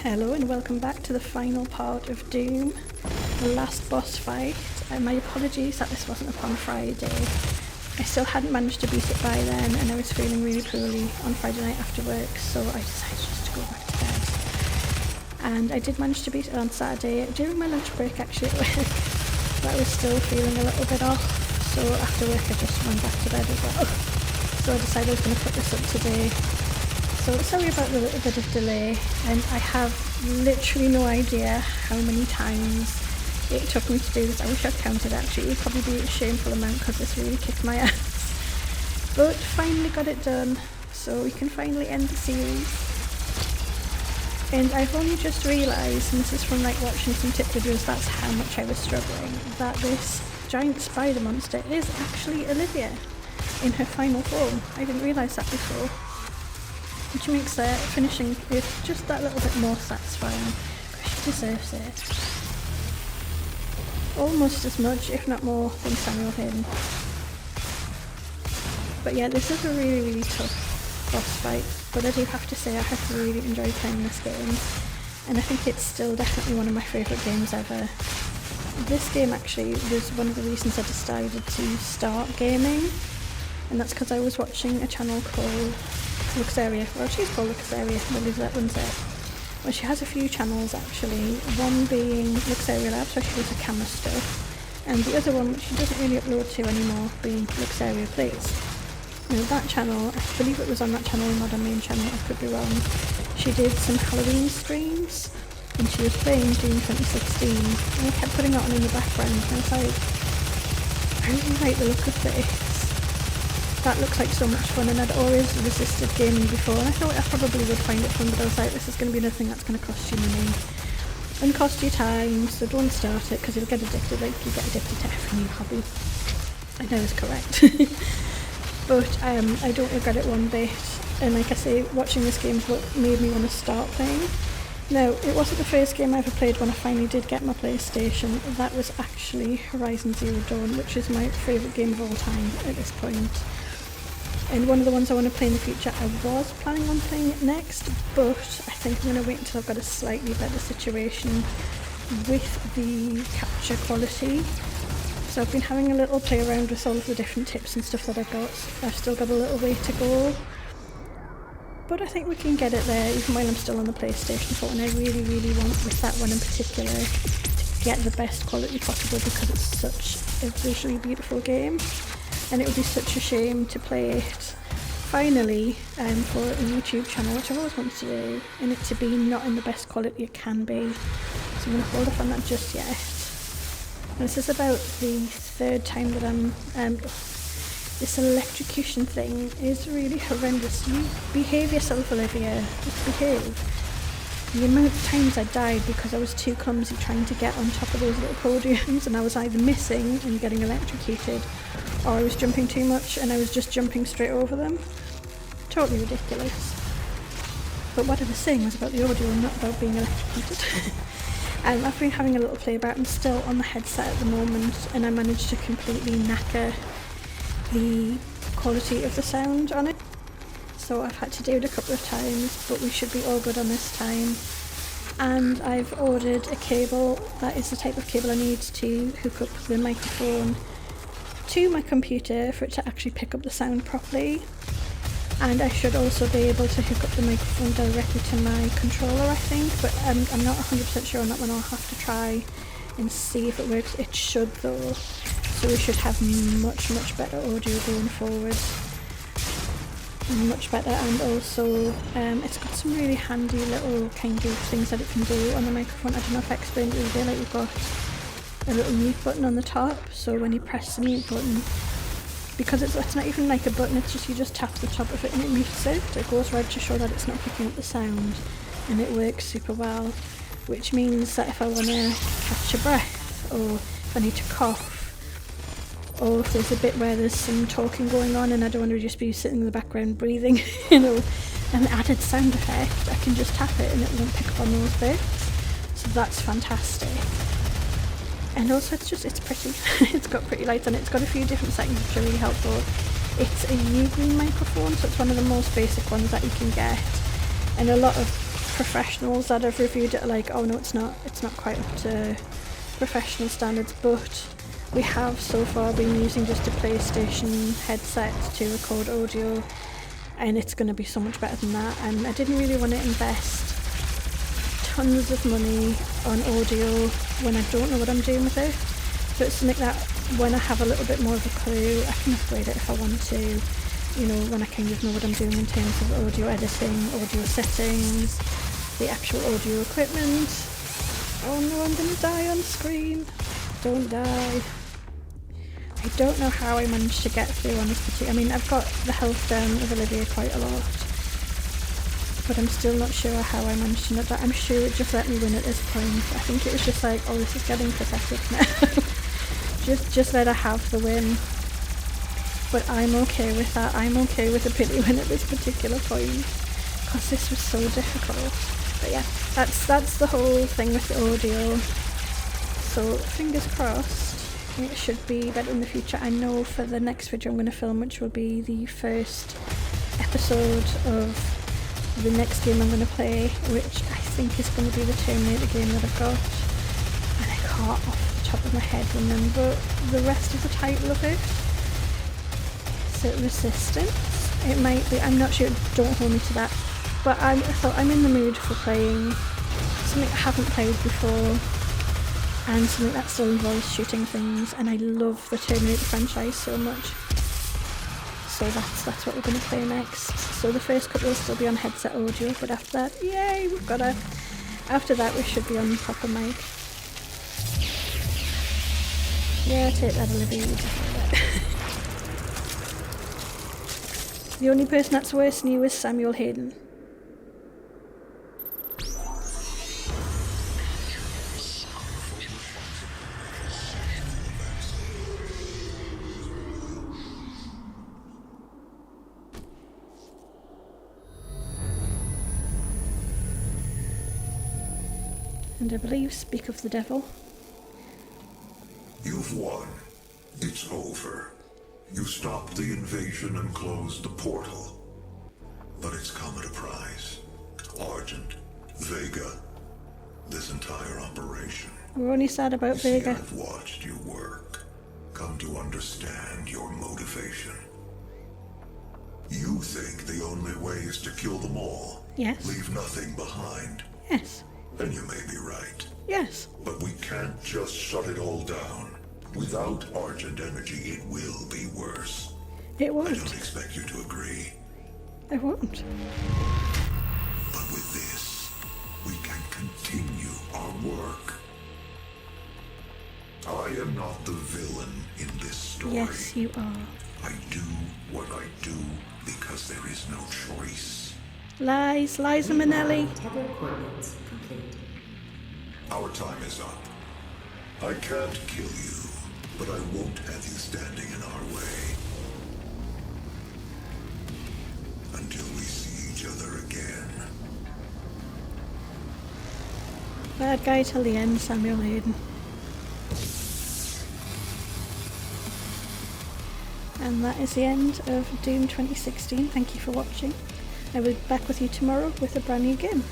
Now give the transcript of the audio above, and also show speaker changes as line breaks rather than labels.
Hello and welcome back to the final part of Doom, the last boss fight. My apologies that this wasn't up on Friday. I still hadn't managed to beat it by then and I was feeling really poorly on Friday night after work, so I decided just to go back to bed. And I did manage to beat it on Saturday during my lunch break actually at work, but I was still feeling a little bit off, so after work I just went back to bed as well. So I decided I was going to put this up today. So sorry about the little bit of delay, and I have literally no idea how many times it took me to do this. I wish I'd counted actually, it would probably be a shameful amount because this really kicked my ass. But finally got it done, so we can finally end the series. And I've only just realised, and this is from like watching some tip videos, that's how much I was struggling, that this giant spider monster is actually Olivia in her final form. I didn't realise that before. Which makes finishing it just that little bit more satisfying. She deserves it. Almost as much, if not more, than Samuel Hayden. But yeah, this is a really, really tough boss fight, but I do have to say I have really enjoyed playing this game, and I think it's still definitely one of my favourite games ever. This game actually was one of the reasons I decided to start gaming, and that's because I was watching a channel called Luxaria. Well, she's called Luxaria, that runs it. Well, she has a few channels actually, one being Luxaria Labs, where she does the camera stuff, and the other one, which she doesn't really upload to anymore, being Luxaria Plays. Now that channel, I believe it was on that channel, not on main channel, I could be wrong. She did some Halloween streams, and she was playing Doom 2016, and I kept putting it on in the background, and I was like, I really like the look of this. That looks like so much fun, and I'd always resisted gaming before, and I thought I probably would find it fun, but I was like, this is going to be nothing that's going to cost you money and cost you time, so don't start it because you'll get addicted like you get addicted to every new hobby. I know it's correct. But I don't regret it one bit, and like I say, watching this game is what made me want to start playing. Now, it wasn't the first game I ever played when I finally did get my PlayStation. That was actually Horizon Zero Dawn, which is my favourite game of all time at this point. And one of the ones I want to play in the future, I was planning on playing it next, but I think I'm going to wait until I've got a slightly better situation with the capture quality. So I've been having a little play around with all of the different tips and stuff that I've got. I've still got a little way to go, but I think we can get it there even while I'm still on the PlayStation 4, and I really, really want, with that one in particular, to get the best quality possible because it's such a visually beautiful game. And it would be such a shame to play it finally for a YouTube channel, which I've always wanted to do, and it to be not in the best quality it can be. So I'm going to hold off on that just yet. And this is about the third time that I'm... this electrocution thing is really horrendous. You behave yourself, Olivia. Just behave. The amount of times I died because I was too clumsy trying to get on top of those little podiums, and I was either missing and getting electrocuted, or I was jumping too much and I was just jumping straight over them. Totally ridiculous. But what I was saying was about the audio and not about being electrocuted. I've been having a little play about it. I'm still on the headset at the moment, and I managed to completely knacker the quality of the sound on it. So I've had to do it a couple of times, but we should be all good on this time. And I've ordered a cable that is the type of cable I need to hook up the microphone to my computer for it to actually pick up the sound properly. And I should also be able to hook up the microphone directly to my controller, I think, but I'm not 100% sure on that one. I'll have to try and see if it works. It should though, so we should have much, much better audio going forward. Much better, and also it's got some really handy little kind of things that it can do on the microphone. I don't know if I explained it earlier, like you've got a little mute button on the top, so when you press the mute button, because it's not even like a button, it's just you just tap the top of it and it mutes it. It goes right to show that it's not picking up the sound, and it works super well, which means that if I want to catch a breath, or if I need to cough, or if there's a bit where there's some talking going on and I don't want to just be sitting in the background breathing, you know, an added sound effect, I can just tap it and it won't pick up on those bits. So that's fantastic. And also it's pretty. It's got pretty lights on it. It's got a few different settings which are really helpful. It's a U-green microphone, so it's one of the most basic ones that you can get. And a lot of professionals that have reviewed it are like, oh no, it's not quite up to professional standards, but we have so far been using just a PlayStation headset to record audio, and it's going to be so much better than that. And I didn't really want to invest tons of money on audio when I don't know what I'm doing with it. So it's something that when I have a little bit more of a clue, I can upgrade it if I want to, you know, when I kind of know what I'm doing in terms of audio editing, audio settings, the actual audio equipment. Oh no, I'm going to die on screen. Don't die. I don't know how I managed to get through on this particular... I mean, I've got the health down of Olivia quite a lot, but I'm still not sure how I managed to not die. I'm sure it just let me win at this point. I think it was just like, oh, this is getting pathetic now. just let her have the win. But I'm okay with that. I'm okay with a pity win at this particular point, because this was so difficult. But yeah, that's the whole thing with the audio. So fingers crossed. It should be better in the future. I know for the next video I'm going to film, which will be the first episode of the next game I'm going to play, which I think is going to be the Terminator game that I've got. And I can't off the top of my head remember the rest of the title of it. Is it Resistance? It might be, I'm not sure, don't hold me to that. But I thought I'm in the mood for playing something I haven't played before, and something that still involves shooting things, and I love the Terminator franchise so much. So that's what we're going to play next. So the first couple will still be on headset audio, but after that, yay, after that we should be on proper mic. Yeah, take that, Olivia, you deserve it. The only person that's worse than you is Samuel Hayden. And I believe speak of the devil.
You've won. It's over. You stopped the invasion and closed the portal. But it's come at a price. Argent, Vega, this entire operation.
We're only sad about Vega.
I've watched you work. Come to understand your motivation. You think the only way is to kill them all?
Yes.
Leave nothing behind?
Yes.
And you may be right.
Yes.
But we can't just shut it all down. Without Argent energy, it will be worse.
It won't.
I don't expect you to agree.
I won't.
But with this, we can continue our work. I am not the villain in this story.
Yes, you are.
I do what I do because there is no choice.
Lies, Liza Minnelli.
Tether coordinates complete.
Our time is up. I can't kill you, but I won't have you standing in our way. Until we see each other again.
Bad guy till the end, Samuel Hayden. And that is the end of Doom 2016. Thank you for watching. I will be back with you tomorrow with a brand new game.